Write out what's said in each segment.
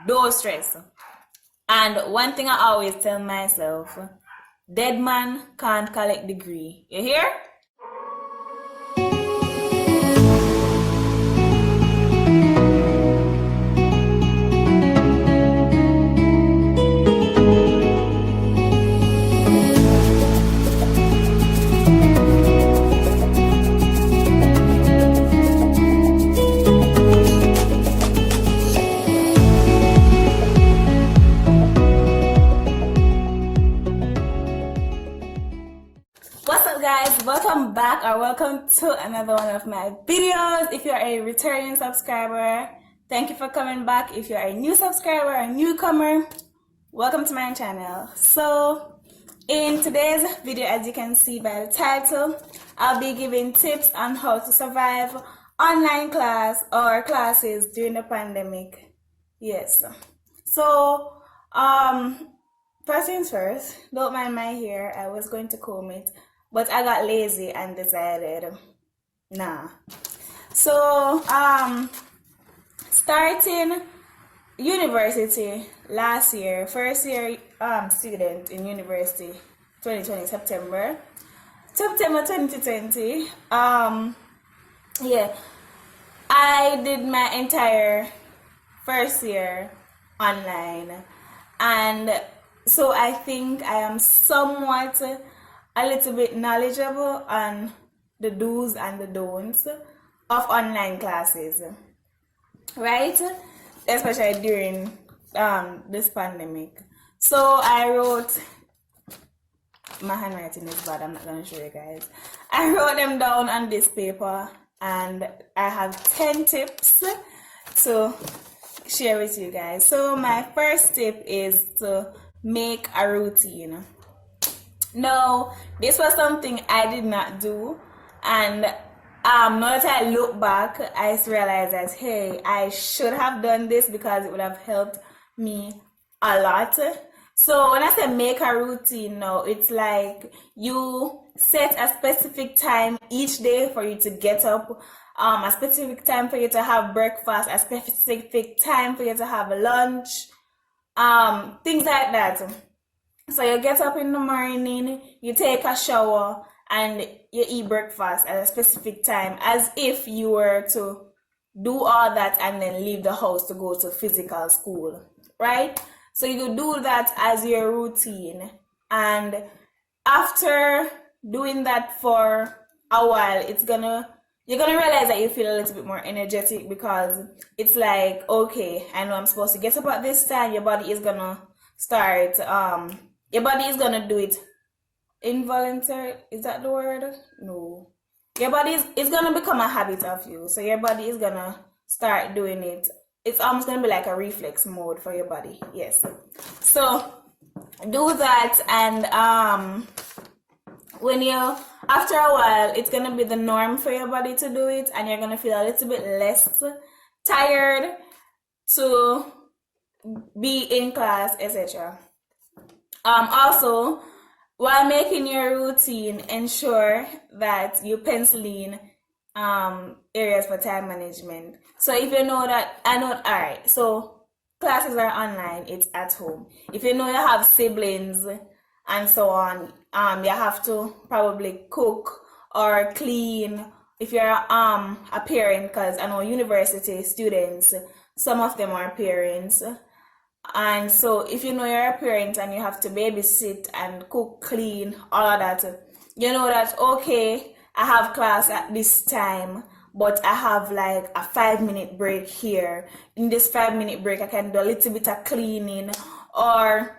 no stress. And one thing I always tell myself, dead man can't collect degree. You hear? What's up guys, welcome back or welcome to another one of my videos. If you're a returning subscriber, thank you for coming back. If you're a new subscriber or a newcomer, welcome to my channel. So in today's video, as you can see by the title, I'll be giving tips on how to survive online class or classes during the pandemic. Yes. So first things first, don't mind my hair. I was going to comb it, but I got lazy and decided, nah. So, starting university last year, first year student in university, 2020, September 2020, yeah, I did my entire first year online, and so I think I am somewhat a little bit knowledgeable on the do's and the don'ts of online classes, right? Especially during this pandemic. So I wrote, my handwriting is bad, I'm not going to show you guys. I wrote them down on this paper and I have 10 tips to share with you guys. So my first tip is to make a routine. Now, this was something I did not do, and now that I look back, I realize that, hey, I should have done this because it would have helped me a lot. So when I say make a routine now, it's like you set a specific time each day for you to get up, a specific time for you to have breakfast, a specific time for you to have lunch, things like that. So you get up in the morning, you take a shower, and you eat breakfast at a specific time, as if you were to do all that and then leave the house to go to physical school, right? So you do that as your routine, and after doing that for a while, you're gonna realize that you feel a little bit more energetic, because it's like, okay, I know I'm supposed to get up at this time. Your body is gonna start your body is gonna do it involuntary. Is that the word? No. Your body is gonna become a habit of you. So your body is gonna start doing it. It's almost gonna be like a reflex mode for your body. Yes. So do that, and after a while, it's gonna be the norm for your body to do it, and you're gonna feel a little bit less tired to be in class, etc. Also, while making your routine, ensure that you pencil in areas for time management. So if you know that, alright, so classes are online, it's at home. If you know you have siblings and so on, you have to probably cook or clean. If you're a parent, because I know university students, some of them are parents. And so if you know you're a parent and you have to babysit and cook, clean, all of that, you know that, okay, I have class at this time, but I have like a 5-minute break here. In this 5-minute break, I can do a little bit of cleaning, or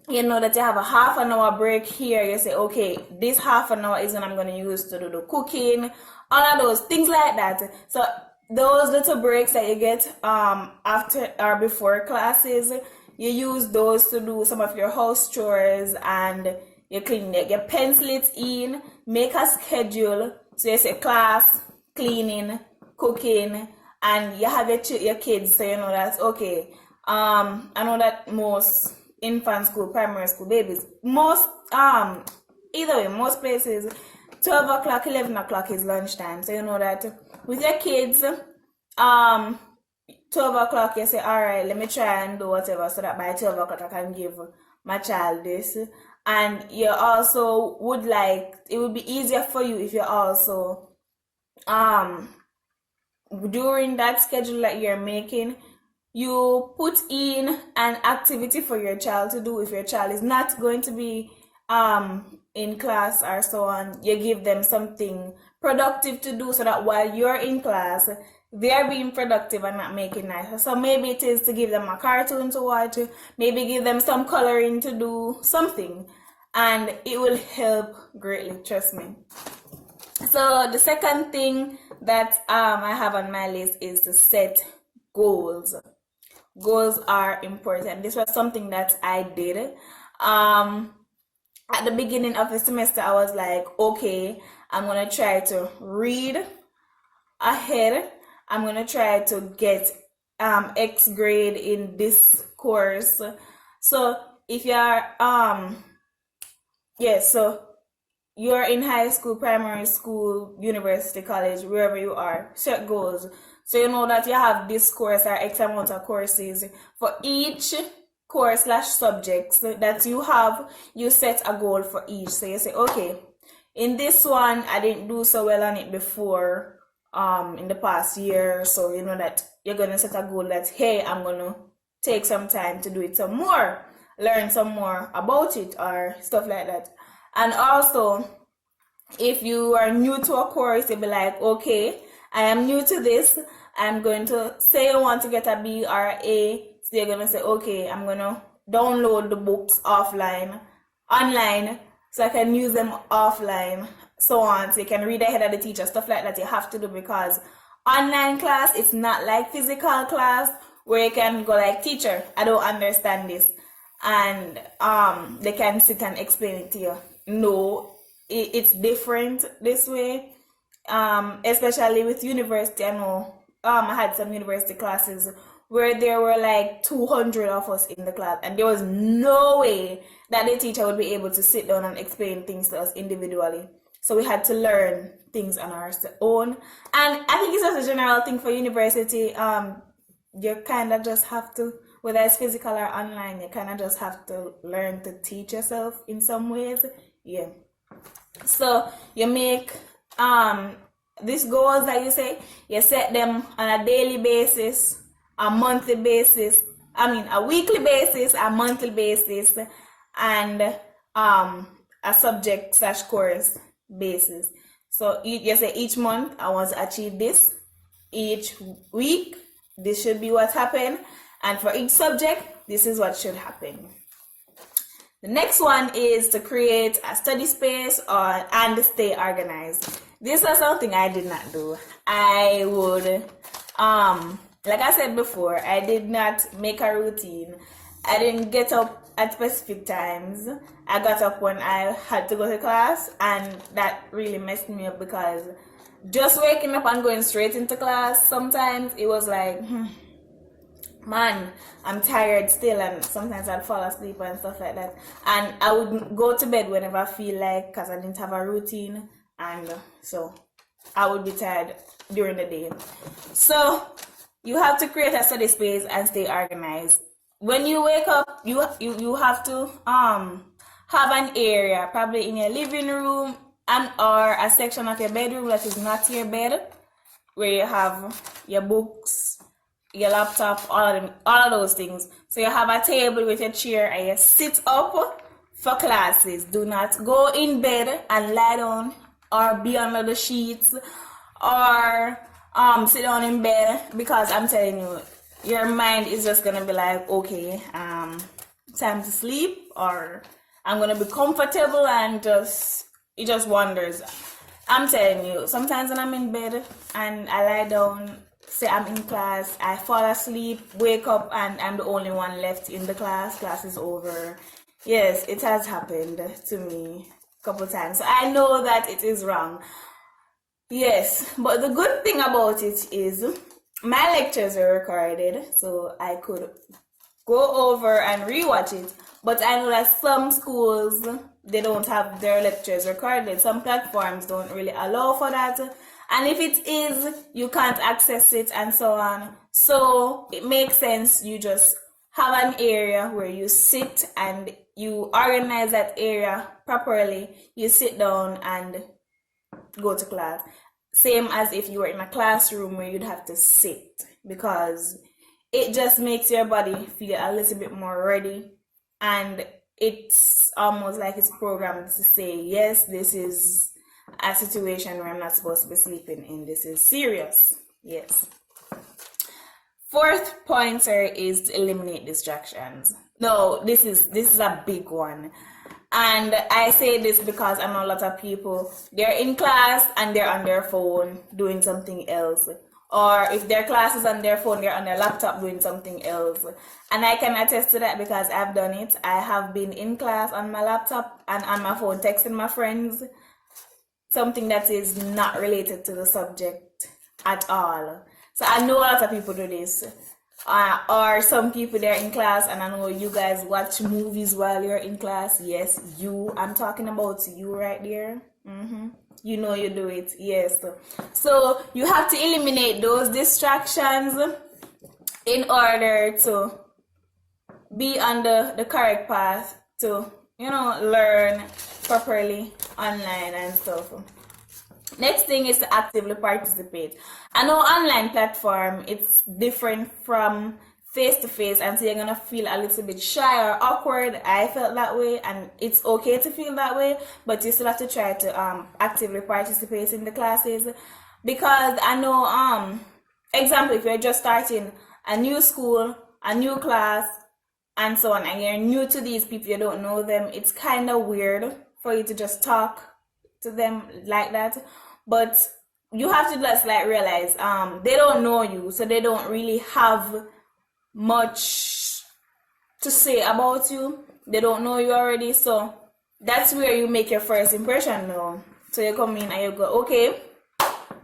you know that you have a half an hour break here. You say, okay, this half an hour is when I'm going to use to do the cooking, all of those things like that. So those little breaks that you get after or before classes, you use those to do some of your house chores, and you clean it. You pencil it in, make a schedule. So you say class, cleaning, cooking, and you have your kids, so you know that, okay, I know that most infant school, primary school babies, either way, most places, 12 o'clock, 11 o'clock is lunchtime. So you know that with your kids, 12 o'clock, you say, all right, let me try and do whatever so that by 12 o'clock I can give my child this. And you also would like, it would be easier for you if you also, during that schedule that you're making, you put in an activity for your child to do. If your child is not going to be in class or so on, you give them something productive to do so that while you're in class, they're being productive and not making nice. So maybe it is to give them a cartoon to watch, maybe give them some coloring to do, something, and it will help greatly, trust me. So the second thing that I have on my list is to set goals. Goals are important. This was something that I did. At the beginning of the semester, I was like, okay, I'm going to try to read ahead. I'm going to try to get X grade in this course. So if you're, so you're in high school, primary school, university, college, wherever you are, set goals. So you know that you have this course or X amount of courses. For each course / subjects that you have, you set a goal for each. So you say, okay, in this one, I didn't do so well on it before in the past year. So you know that you're going to set a goal that, hey, I'm going to take some time to do it some more, learn some more about it or stuff like that. And also, if you are new to a course, you'll be like, okay, I am new to this. I'm going to say you want to get a B or a A. So you're going to say, okay, I'm going to download the books online, so I can use them offline, so on. So you can read ahead of the teacher, stuff like that you have to do, because online class, it's not like physical class where you can go like, teacher, I don't understand this. And they can sit and explain it to you. No, it's different this way. Especially with university, I know I had some university classes where there were like 200 of us in the class, and there was no way that the teacher would be able to sit down and explain things to us individually. So we had to learn things on our own. And I think it's just a general thing for university. You kind of just have to, whether it's physical or online, you kind of just have to learn to teach yourself in some ways. Yeah. So you make these goals that you say, you set them on a daily basis, a monthly basis, a weekly basis, a monthly basis, and a subject / course basis. So you say each month I want to achieve this, each week this should be what happened, and for each subject this is what should happen. The next one is to create a study space and stay organized. This was something I did not do. I would, like I said before, I did not make a routine. I didn't get up at specific times. I got up when I had to go to class, and that really messed me up, because just waking up and going straight into class, sometimes it was like, man, I'm tired still, and sometimes I'd fall asleep and stuff like that. And I would go to bed whenever I feel like, because I didn't have a routine, and so I would be tired during the day. So you have to create a study space and stay organized. When you wake up, you have to have an area, probably in your living room or a section of your bedroom that is not your bed, where you have your books, your laptop, all of those things. So you have a table with your chair and you sit up for classes. Do not go in bed and lie down or be under the sheets or sit down in bed, because I'm telling you, your mind is just gonna be like, okay, time to sleep, or I'm gonna be comfortable, and it just wanders. I'm telling you, sometimes when I'm in bed and I lie down, say I'm in class, I fall asleep, wake up, and I'm the only one left in the class. Class is over. Yes, it has happened to me a couple times. So I know that it is wrong. Yes, but the good thing about it is my lectures are recorded, so I could go over and rewatch it. But I know that some schools, they don't have their lectures recorded. Some platforms don't really allow for that. And if it is, you can't access it and so on. So it makes sense you just have an area where you sit and you organize that area properly. You sit down and go to class. Same as if you were in a classroom where you'd have to sit, because it just makes your body feel a little bit more ready, and it's almost like it's programmed to say, yes, this is a situation where I'm not supposed to be sleeping in. This is serious. Yes. Fourth pointer is to eliminate distractions. No, this is a big one. And I say this because I know a lot of people, they're in class and they're on their phone doing something else. Or if their class is on their phone, they're on their laptop doing something else. And I can attest to that because I've done it. I have been in class on my laptop and on my phone texting my friends something that is not related to the subject at all. So I know a lot of people do this. Or some people, they're in class, and I know you guys watch movies while you're in class. Yes, you. I'm talking about you right there. You know you do it. Yes. So you have to eliminate those distractions in order to be on the correct path to, learn properly online and stuff. Next thing is to actively participate. I know online platform, it's different from face-to-face, and so you're gonna feel a little bit shy or awkward. I felt that way, and it's okay to feel that way, but you still have to try to actively participate in the classes, because I know, example, if you're just starting a new school, a new class, and so on, and you're new to these people, you don't know them, it's kind of weird for you to just talk to them like that. But you have to just realize they don't know you, so they don't really have much to say about you. They don't know you already, so that's where you make your first impression now. So you come in and you go, okay,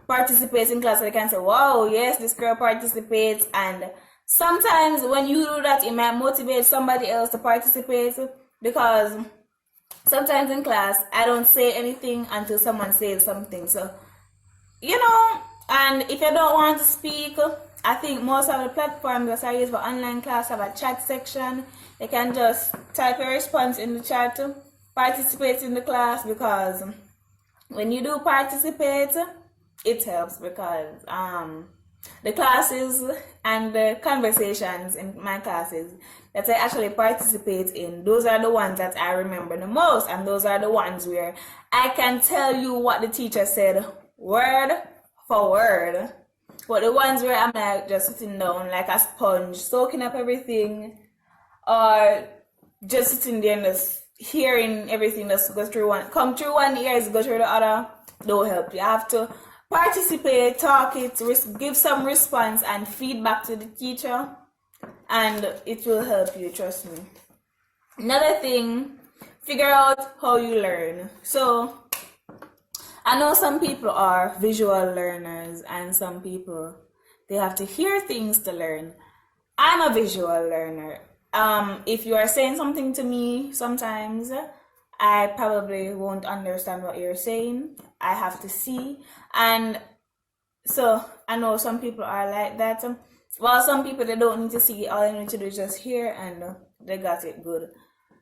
participate in class. So they can say, wow, yes, this girl participates. And sometimes when you do that, it might motivate somebody else to participate, because sometimes in class, I don't say anything until someone says something. So, and if you don't want to speak, I think most of the platforms that I use for online class have a chat section. You can just type your response in the chat, participate in the class, because when you do participate, it helps, because the classes and the conversations in my classes that I actually participate in, those are the ones that I remember the most, and those are the ones where I can tell you what the teacher said word for word. But the ones where I'm just sitting down like a sponge, soaking up everything, or just sitting there and just hearing everything just go through come through one ear, go through the other, don't help. You have to participate, talk it, give some response and feedback to the teacher, and it will help you, trust me. Another thing, figure out how you learn. So I know some people are visual learners, and some people, they have to hear things to learn. I'm a visual learner. If you are saying something to me, sometimes I probably won't understand what you're saying. I have to see. And so I know some people are like that. While some people, they don't need to see. All they need to do is just hear, and they got it good.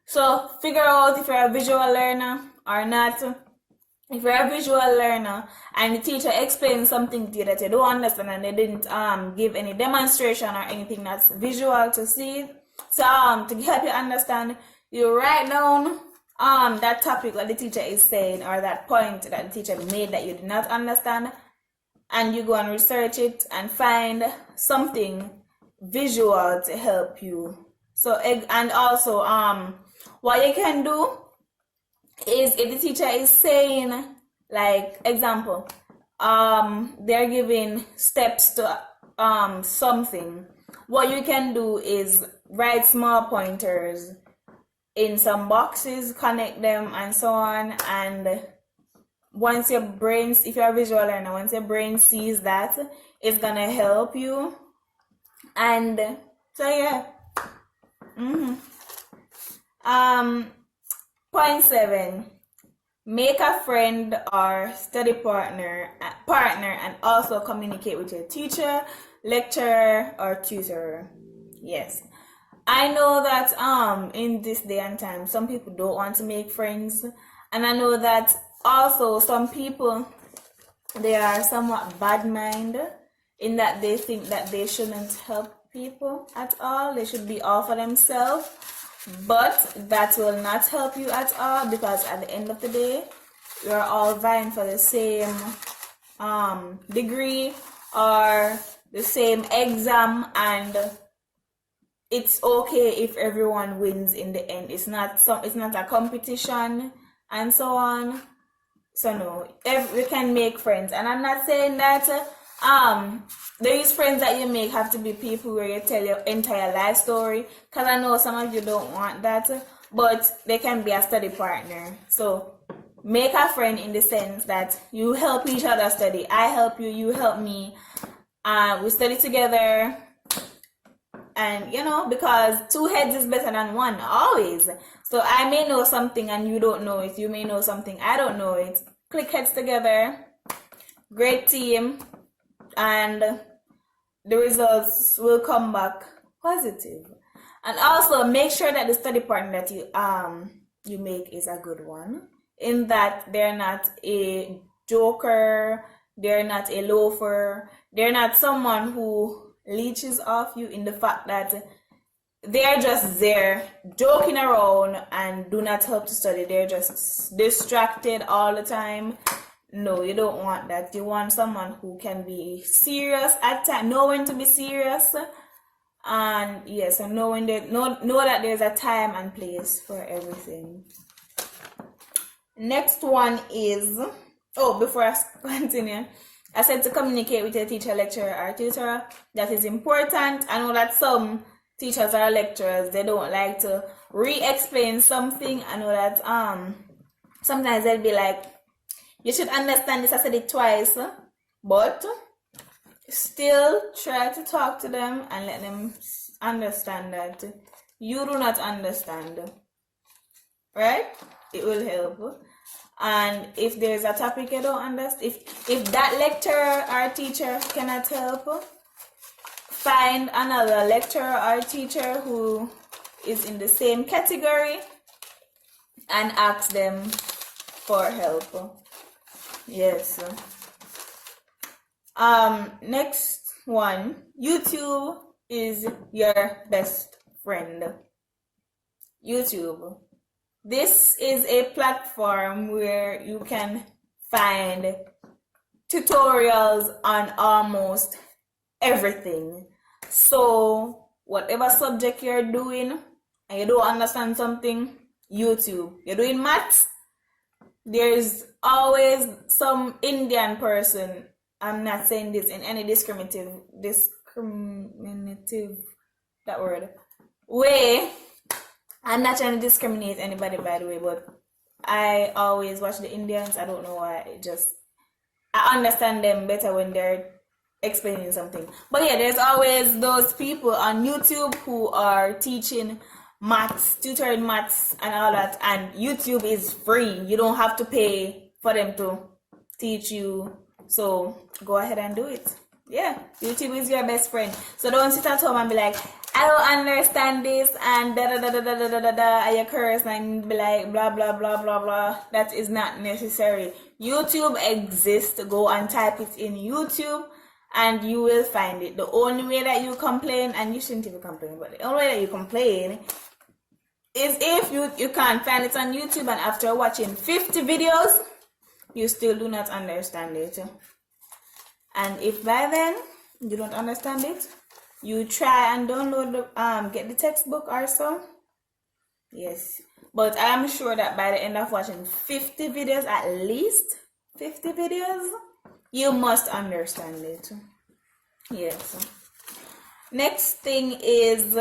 So figure out if you're a visual learner or not. If you're a visual learner and the teacher explains something to you that you don't understand, and they didn't give any demonstration or anything that's visual to see, so to help you understand, you write down that topic that the teacher is saying, or that point that the teacher made that you did not understand, and you go and research it and find something visual to help you. So, and also what you can do is, if the teacher is saying, like, example, they're giving steps to something, what you can do is write small pointers in some boxes, connect them, and so on. And once your brain, if you're a visual learner, once your brain sees that, it's gonna help you. And so yeah. Point 7, make a friend or study partner and also communicate with your teacher. lecturer or tutor. Yes. I know that in this day and time some people don't want to make friends, and I know that also some people, they are somewhat bad mind in that they think that they shouldn't help people at all. They should be all for themselves, but that will not help you at all, because at the end of the day you're all vying for the same degree or the same exam, and it's okay if everyone wins in the end. It's not a competition and so on. So no, we can make friends, and I'm not saying that these friends that you make have to be people where you tell your entire life story, because I know some of you don't want that, but they can be a study partner. So make a friend in the sense that you help each other study. I help you, you help me, we study together. And because two heads is better than one, always. So I may know something and you don't know it. You may know something, I don't know it. Click heads together, great team, and the results will come back positive. And also make sure that the study partner that you make is a good one, in that they're not a joker, they're not a loafer, they're not someone who leeches off you, in the fact that they're just there joking around and do not help to study. They're just distracted all the time. No, you don't want that. You want someone who can be serious at time, know when to be serious, and yes, and know that there's a time and place for everything. Next one is, before I continue, I said to communicate with your teacher, lecturer, or tutor. That is important. I know that some teachers or lecturers, they don't like to re-explain something. I know that sometimes they'll be like, you should understand this, I said it twice. But still try to talk to them and let them understand that you do not understand. Right? It will help. And if there's a topic you don't understand, if that lecturer or teacher cannot help, find another lecturer or teacher who is in the same category and ask them for help. Yes. Next one, YouTube is your best friend. YouTube. This is a platform where you can find tutorials on almost everything. So whatever subject you're doing and you don't understand something, YouTube. You're doing maths, there's always some Indian person. I'm not saying this in any discriminative that word way. I'm not trying to discriminate anybody, by the way, but I always watch the Indians. I don't know why. I understand them better when they're explaining something. But yeah, there's always those people on YouTube who are teaching maths, tutoring maths and all that. And YouTube is free. You don't have to pay for them to teach you. So go ahead and do it. Yeah, YouTube is your best friend. So don't sit at home and be like, I don't understand this and da da da da da da da da, and you curse and be like blah blah blah blah blah. That is not necessary. YouTube exists. Go and type it in YouTube and you will find it. The only way that you complain, and you shouldn't even complain, but the only way that you complain is if you can't find it on YouTube and after watching 50 videos, you still do not understand it. And if by then you don't understand it, you try and download get the textbook or so. Yes. But I am sure that by the end of watching 50 videos, at least 50 videos, you must understand it. Yes. Next thing is,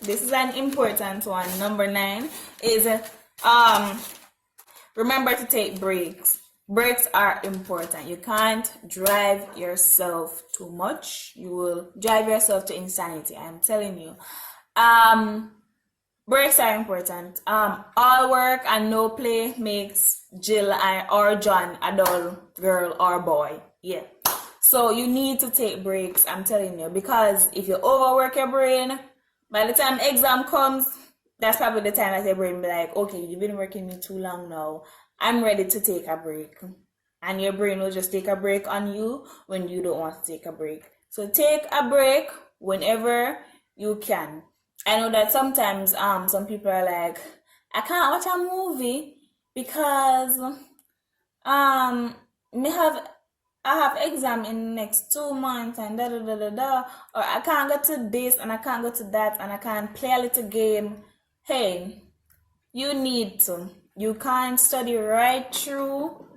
this is an important one, number 9, is remember to take breaks. Breaks are important. You can't drive yourself too much. You will drive yourself to insanity, I'm telling you. Breaks are important. All work and no play makes Jill or John a dull girl or boy. Yeah. So you need to take breaks, I'm telling you, because if you overwork your brain, by the time exam comes, that's probably the time that your brain be like, okay, you've been working me too long now. I'm ready to take a break. And your brain will just take a break on you when you don't want to take a break. So take a break whenever you can. I know that sometimes some people are like, I can't watch a movie because me have I have exam in the next 2 months and da da da da da, or I can't go to this and I can't go to that and I can't play a little game. Hey, you need to. You can't study right through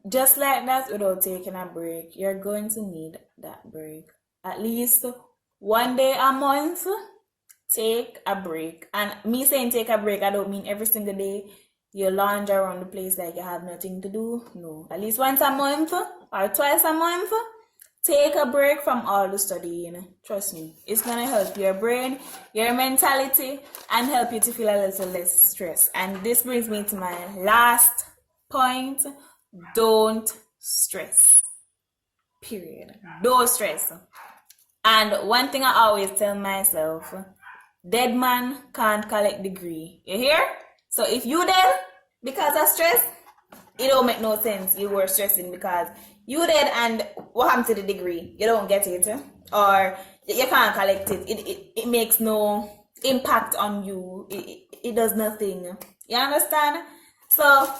just like that without taking a break. You're going to need that break. At least 1 day a month, take a break. And me saying take a break, I don't mean every single day you lounge around the place like you have nothing to do. No, at least once a month or twice a month, take a break from all the studying. Trust me, it's gonna help your brain, your mentality, and help you to feel a little less stress. And this brings me to my last point. Don't stress. Period. Don't stress. And one thing I always tell myself, dead man can't collect degree. You hear? So if you dead because of stress, it don't make no sense. You were stressing because you dead and what happened to the degree? You don't get it. Or you can't collect it. It makes no impact on you. It does nothing. You understand? So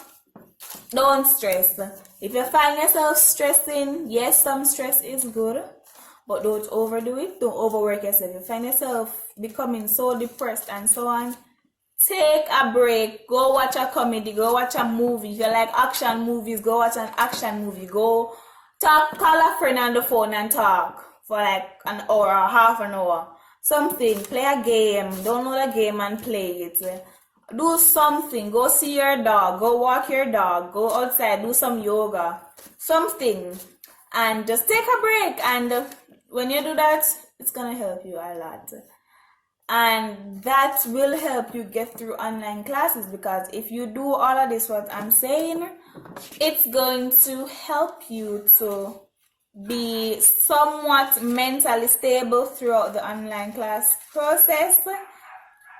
don't stress. If you find yourself stressing, yes, some stress is good, but don't overdo it. Don't overwork yourself. If you find yourself becoming so depressed and so on, take a break. Go watch a comedy. Go watch a movie. If you like action movies, go watch an action movie. Go call a friend on the phone and talk for like an hour or half an hour. Something. Play a game. Download a game and play it. Do something. Go see your dog. Go walk your dog. Go outside. Do some yoga. Something. And just take a break. And when you do that, it's gonna help you a lot. And that will help you get through online classes, because if you do all of this, what I'm saying, it's going to help you to be somewhat mentally stable throughout the online class process.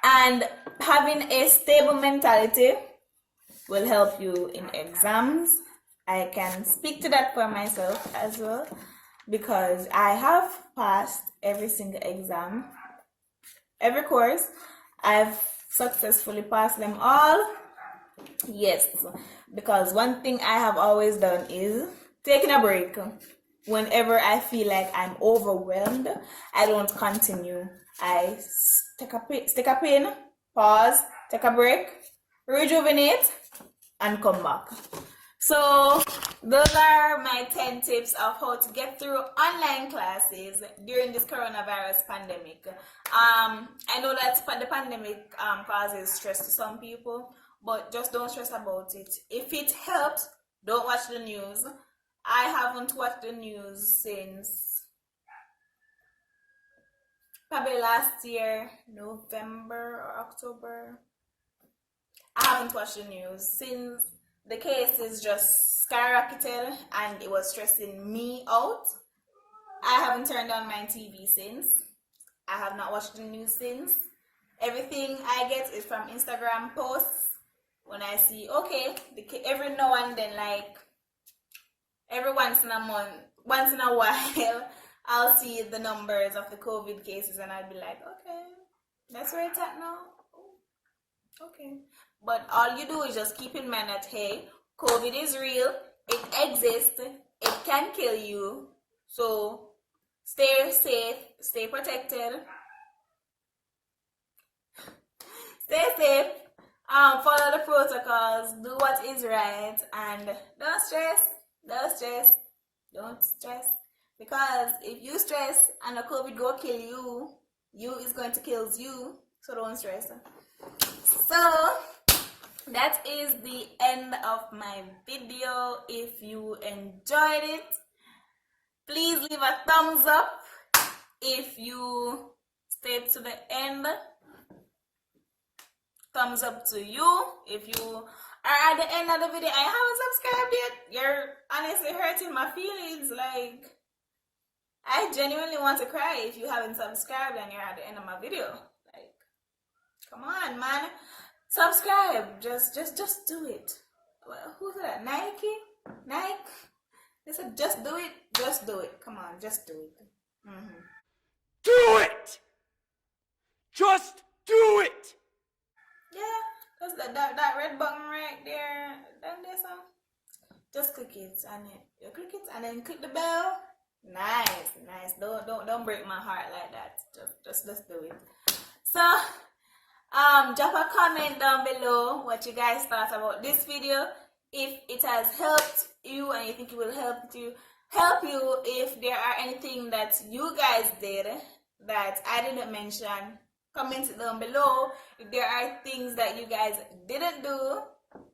And having a stable mentality will help you in exams. I can speak to that for myself as well, because I have passed every single exam, every course. I've successfully passed them all. Yes, because one thing I have always done is taking a break. Whenever I feel like I'm overwhelmed, I don't continue. I stick a pin, pause, take a break, rejuvenate, and come back. So those are my 10 tips of how to get through online classes during this coronavirus pandemic. I know that the pandemic causes stress to some people, but just don't stress about it. If it helps, don't watch the news. I haven't watched the news since probably last year, November or October. I haven't watched the news since the cases just skyrocketed and it was stressing me out. I haven't turned on my TV since. I have not watched the news since. Everything I get is from Instagram posts. When I see, okay, every now and then, like every once in a month, once in a while, I'll see the numbers of the COVID cases and I'll be like, okay, that's where it's at now. Oh, okay. But all you do is just keep in mind that, hey, COVID is real, it exists, it can kill you. So stay safe, stay protected, stay safe, follow the protocols, do what is right, and don't stress, don't stress, don't stress. Because if you stress and the COVID go kill you, you is going to kill you, so don't stress. So that is the end of my video. If you enjoyed it, please leave a thumbs up. If you stayed to the end, thumbs up to you. If you are at the end of the video and you haven't subscribed yet, you're honestly hurting my feelings. Like, I genuinely want to cry if you haven't subscribed and you're at the end of my video. Like, come on, man. Subscribe. Just do it. Well, who's that? Nike? They said just do it. Just do it. Come on, just do it. Do it! Just do it! Yeah, that's that red button right there. Down there, so just click it and you click it and then click the bell. Nice. Don't break my heart like that. Just do it. So drop a comment down below what you guys thought about this video. If it has helped you and you think it will help you, if there are anything that you guys did that I didn't mention, comment it down below. If there are things that you guys didn't do,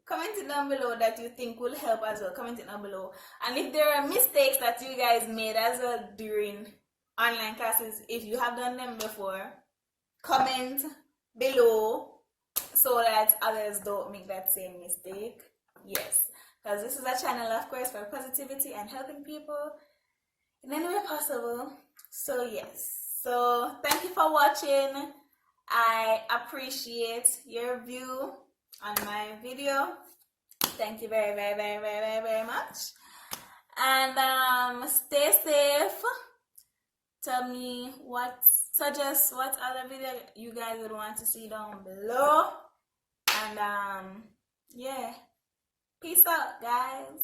comment it down below that you think will help as well. Comment it down below. And if there are mistakes that you guys made as well during online classes, if you have done them before, comment below so that others don't make that same mistake. Yes, because this is a channel, of course, for positivity and helping people in any way possible. So yes, so thank you for watching. I appreciate your view on my video. Thank you very much. And stay safe. Tell me suggest what other video you guys would want to see down below. And yeah, peace out, guys.